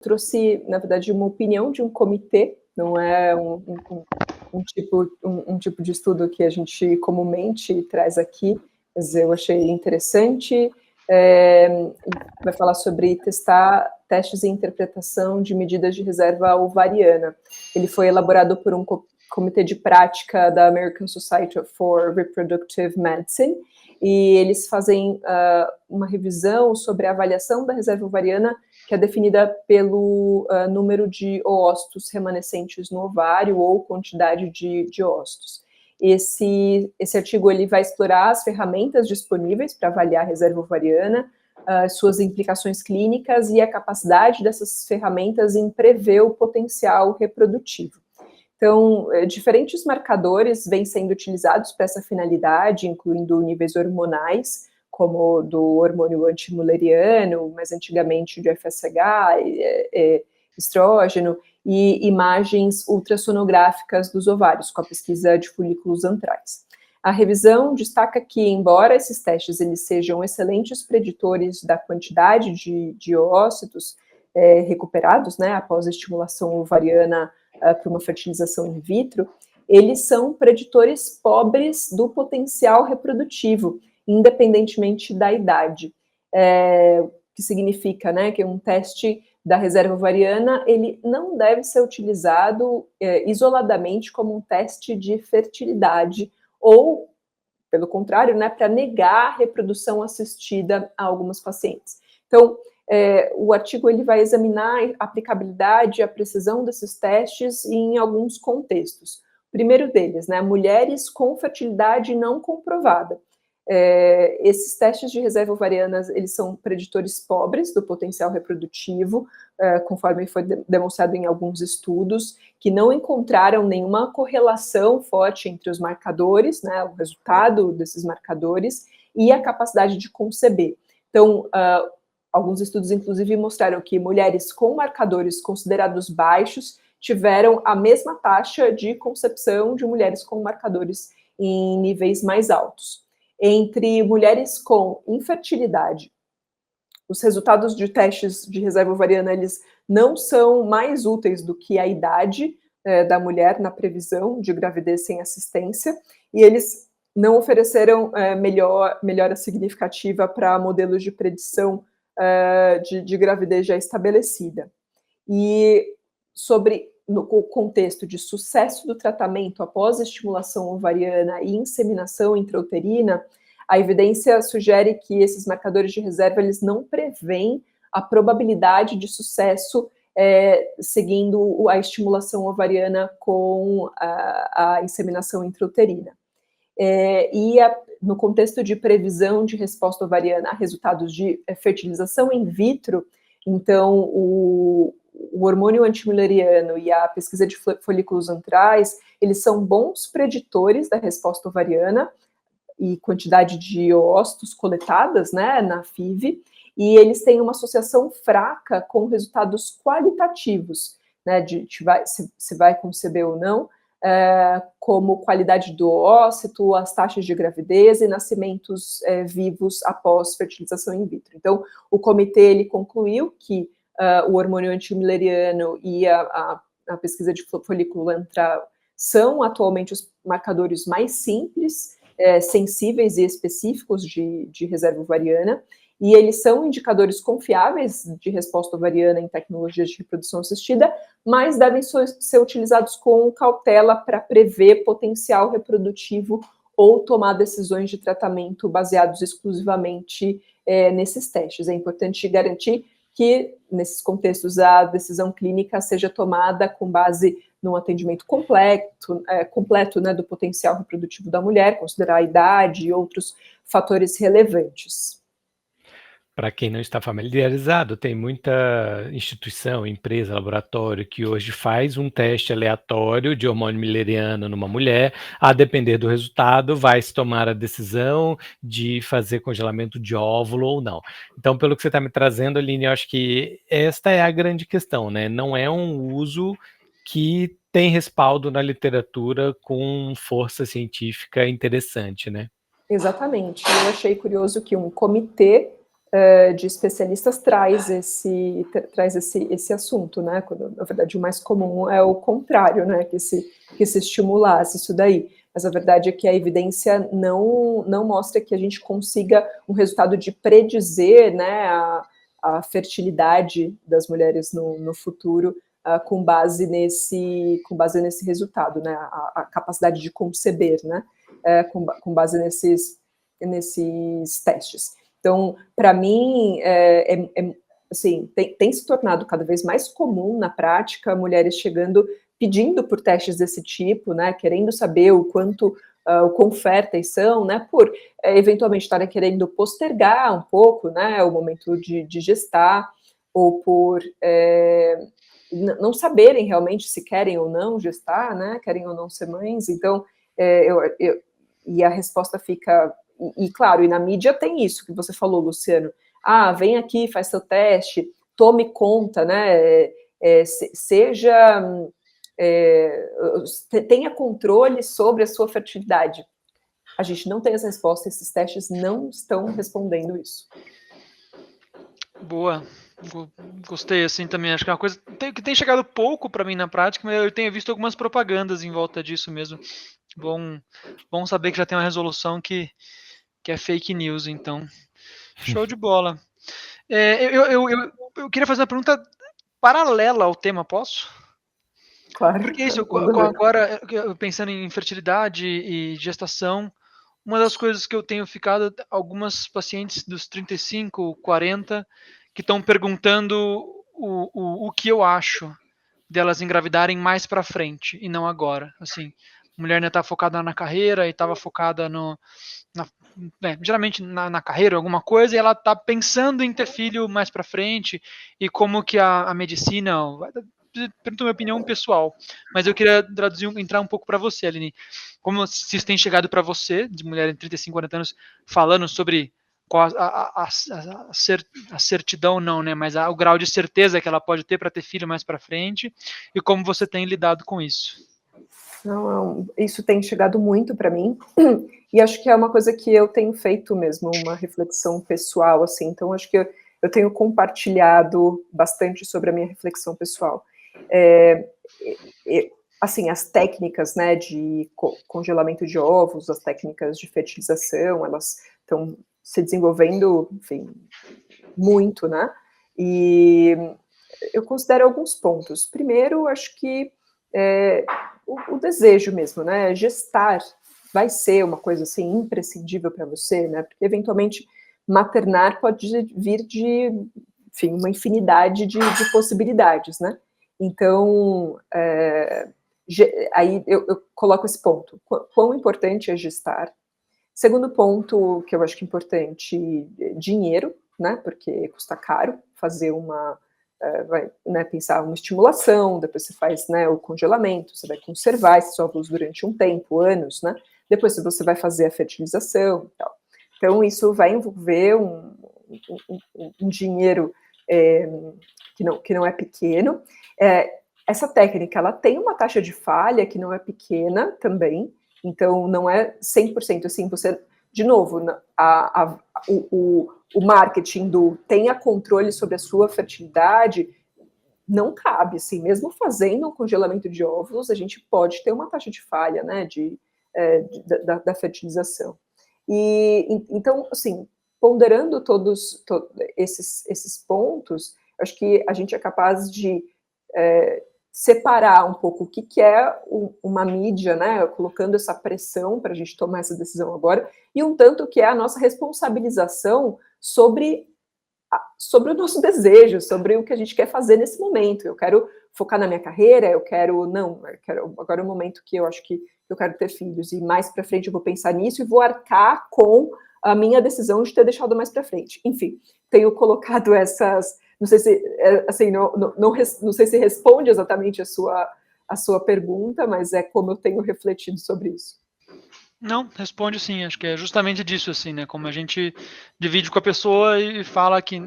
trouxe, na verdade, uma opinião de um comitê, não é um tipo de estudo que a gente comumente traz aqui, mas eu achei interessante. Vai falar sobre testar testes e interpretação de medidas de reserva ovariana. Ele foi elaborado por um comitê de prática da American Society for Reproductive Medicine, e eles fazem uma revisão sobre a avaliação da reserva ovariana, que é definida pelo número de oócitos remanescentes no ovário ou quantidade de oócitos. Esse artigo ele vai explorar as ferramentas disponíveis para avaliar a reserva ovariana, suas implicações clínicas e a capacidade dessas ferramentas em prever o potencial reprodutivo. Então, diferentes marcadores vêm sendo utilizados para essa finalidade, incluindo níveis hormonais, como do hormônio antimuleriano, mais antigamente de FSH, estrógeno, e imagens ultrassonográficas dos ovários, com a pesquisa de folículos antrais. A revisão destaca que, embora esses testes eles sejam excelentes preditores da quantidade de oócitos recuperados, né, após a estimulação ovariana para uma fertilização in vitro, eles são preditores pobres do potencial reprodutivo, independentemente da idade. Que significa, né, que um teste da reserva ovariana, ele não deve ser utilizado isoladamente como um teste de fertilidade, ou, pelo contrário, né, para negar a reprodução assistida a algumas pacientes. Então, o artigo ele vai examinar a aplicabilidade e a precisão desses testes em alguns contextos. O primeiro deles, né, mulheres com fertilidade não comprovada. Esses testes de reserva ovariana, eles são preditores pobres do potencial reprodutivo, conforme foi demonstrado em alguns estudos, que não encontraram nenhuma correlação forte entre os marcadores, né, o resultado desses marcadores, e a capacidade de conceber. Então, alguns estudos, inclusive, mostraram que mulheres com marcadores considerados baixos tiveram a mesma taxa de concepção de mulheres com marcadores em níveis mais altos. Entre mulheres com infertilidade, os resultados de testes de reserva ovariana, eles não são mais úteis do que a idade da mulher na previsão de gravidez sem assistência, e eles não ofereceram melhora significativa para modelos de predição de gravidez já estabelecida. E no contexto de sucesso do tratamento após a estimulação ovariana e inseminação intrauterina, a evidência sugere que esses marcadores de reserva eles não prevêem a probabilidade de sucesso seguindo a estimulação ovariana com a inseminação intrauterina. No contexto de previsão de resposta ovariana a resultados de fertilização in vitro, então o hormônio antimuleriano e a pesquisa de folículos antrais, eles são bons preditores da resposta ovariana e quantidade de oócitos coletadas, né, na FIV, e eles têm uma associação fraca com resultados qualitativos, né, se vai conceber ou não, como qualidade do ócito, as taxas de gravidez e nascimentos vivos após fertilização in vitro. Então, o comitê ele concluiu que o hormônio antimuleriano e a pesquisa de folículo antral são atualmente os marcadores mais simples, sensíveis e específicos de reserva ovariana, e eles são indicadores confiáveis de resposta ovariana em tecnologias de reprodução assistida, mas devem ser utilizados com cautela para prever potencial reprodutivo ou tomar decisões de tratamento baseados exclusivamente nesses testes. É importante garantir que, nesses contextos, a decisão clínica seja tomada com base num atendimento completo, né, do potencial reprodutivo da mulher, considerar a idade e outros fatores relevantes. Para quem não está familiarizado, tem muita instituição, empresa, laboratório que hoje faz um teste aleatório de hormônio mülleriano numa mulher, a depender do resultado, vai se tomar a decisão de fazer congelamento de óvulo ou não. Então, pelo que você está me trazendo, Aline, eu acho que esta é a grande questão, né? Não é um uso que tem respaldo na literatura com força científica interessante, né? Exatamente. Eu achei curioso que um comitê de especialistas traz esse assunto, né? Quando, na verdade, o mais comum é o contrário, né? Que se estimulasse isso daí. Mas a verdade é que a evidência não mostra que a gente consiga um resultado de predizer, né, a fertilidade das mulheres no futuro, com base nesse resultado, né? A capacidade de conceber, né? Com base nesses testes. Então, para mim, assim, tem se tornado cada vez mais comum na prática mulheres chegando pedindo por testes desse tipo, né, querendo saber o quão férteis são, né, por eventualmente estarem querendo postergar um pouco, né, o momento de gestar, ou por não saberem realmente se querem ou não gestar, né, querem ou não ser mães. Então, e a resposta fica... E claro, e na mídia tem isso que você falou, Luciano. Vem aqui, faz seu teste, tome conta, né? Tenha controle sobre a sua fertilidade. A gente não tem essa resposta, esses testes não estão respondendo isso. Boa. Gostei, assim, também. Acho que é uma coisa que tem chegado pouco para mim na prática, mas eu tenho visto algumas propagandas em volta disso mesmo. Bom saber que já tem uma resolução que é fake news, então. Show de bola. Eu queria fazer uma pergunta paralela ao tema, posso? Claro. Porque isso, agora, pensando em fertilidade e gestação, uma das coisas que eu tenho ficado, algumas pacientes dos 35, 40, que estão perguntando o que eu acho delas engravidarem mais para frente e não agora. Assim, a mulher está focada na carreira e estava focada geralmente na carreira, alguma coisa, e ela está pensando em ter filho mais para frente e como que a medicina... Pergunto minha opinião pessoal, mas eu queria entrar um pouco para você, Aline. Como se isso tem chegado para você, de mulher de 35, 40 anos, falando sobre qual a certidão, não, né? Mas o grau de certeza que ela pode ter para ter filho mais para frente, e como você tem lidado com isso. Não, isso tem chegado muito para mim, e acho que é uma coisa que eu tenho feito mesmo, uma reflexão pessoal, assim. Então acho que eu tenho compartilhado bastante sobre a minha reflexão pessoal. Assim, as técnicas, né, de congelamento de ovos, as técnicas de fertilização, elas estão se desenvolvendo, enfim, muito, né? E eu considero alguns pontos. Primeiro, acho que o desejo mesmo, né? Gestar vai ser uma coisa assim imprescindível para você, né? Porque eventualmente maternar pode vir de, enfim, uma infinidade de possibilidades, né? Então, aí eu coloco esse ponto. Quão importante é gestar? Segundo ponto, que eu acho que é importante, dinheiro, né? Porque custa caro fazer pensar uma estimulação, depois você faz, né, o congelamento, você vai conservar esses óvulos durante um tempo, anos, né? Depois você vai fazer a fertilização e tal. Então, isso vai envolver um dinheiro que não é pequeno. Essa técnica, ela tem uma taxa de falha que não é pequena também, então não é 100% assim, você, de novo, o marketing do tenha controle sobre a sua fertilidade não cabe, assim, mesmo fazendo um congelamento de óvulos, a gente pode ter uma taxa de falha, né, da fertilização. E, então, assim, ponderando todos esses pontos, acho que a gente é capaz de separar um pouco o que é uma mídia, né, colocando essa pressão para a gente tomar essa decisão agora, e um tanto que é a nossa responsabilização sobre o nosso desejo, sobre o que a gente quer fazer nesse momento. Eu quero focar na minha carreira, agora é o momento que eu acho que eu quero ter filhos, e mais para frente eu vou pensar nisso e vou arcar com a minha decisão de ter deixado mais para frente. Enfim, tenho colocado essas... Não sei se, assim, não sei se responde exatamente a sua pergunta, mas é como eu tenho refletido sobre isso. Não, responde sim, acho que é justamente disso, assim, né, como a gente divide com a pessoa e fala que...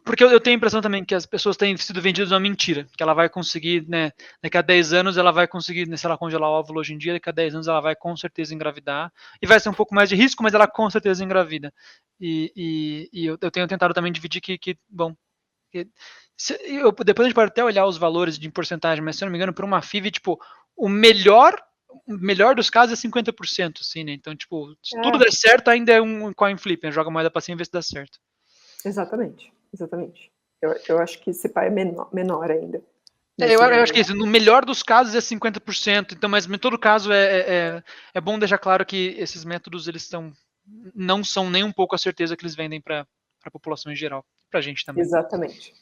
Porque eu tenho a impressão também que as pessoas têm sido vendidas uma mentira, que ela vai conseguir, né, daqui a 10 anos ela vai conseguir, né, se ela congelar o óvulo hoje em dia, daqui a 10 anos ela vai com certeza engravidar, e vai ser um pouco mais de risco, mas ela com certeza engravida. E eu tenho tentado também dividir bom, depois a gente pode até olhar os valores de porcentagem, mas se eu não me engano, para uma FIV, tipo, o melhor dos casos é 50%, assim, né? Então, tipo, se tudo der certo, ainda é um coin flip, né? Joga moeda para cima e vê se dá certo. Exatamente. Eu acho que esse pai é menor ainda. Eu acho que isso, no melhor dos casos é 50%, então, mas em todo caso é bom deixar claro que esses métodos eles não são nem um pouco a certeza que eles vendem para a população em geral, para a gente também. Exatamente.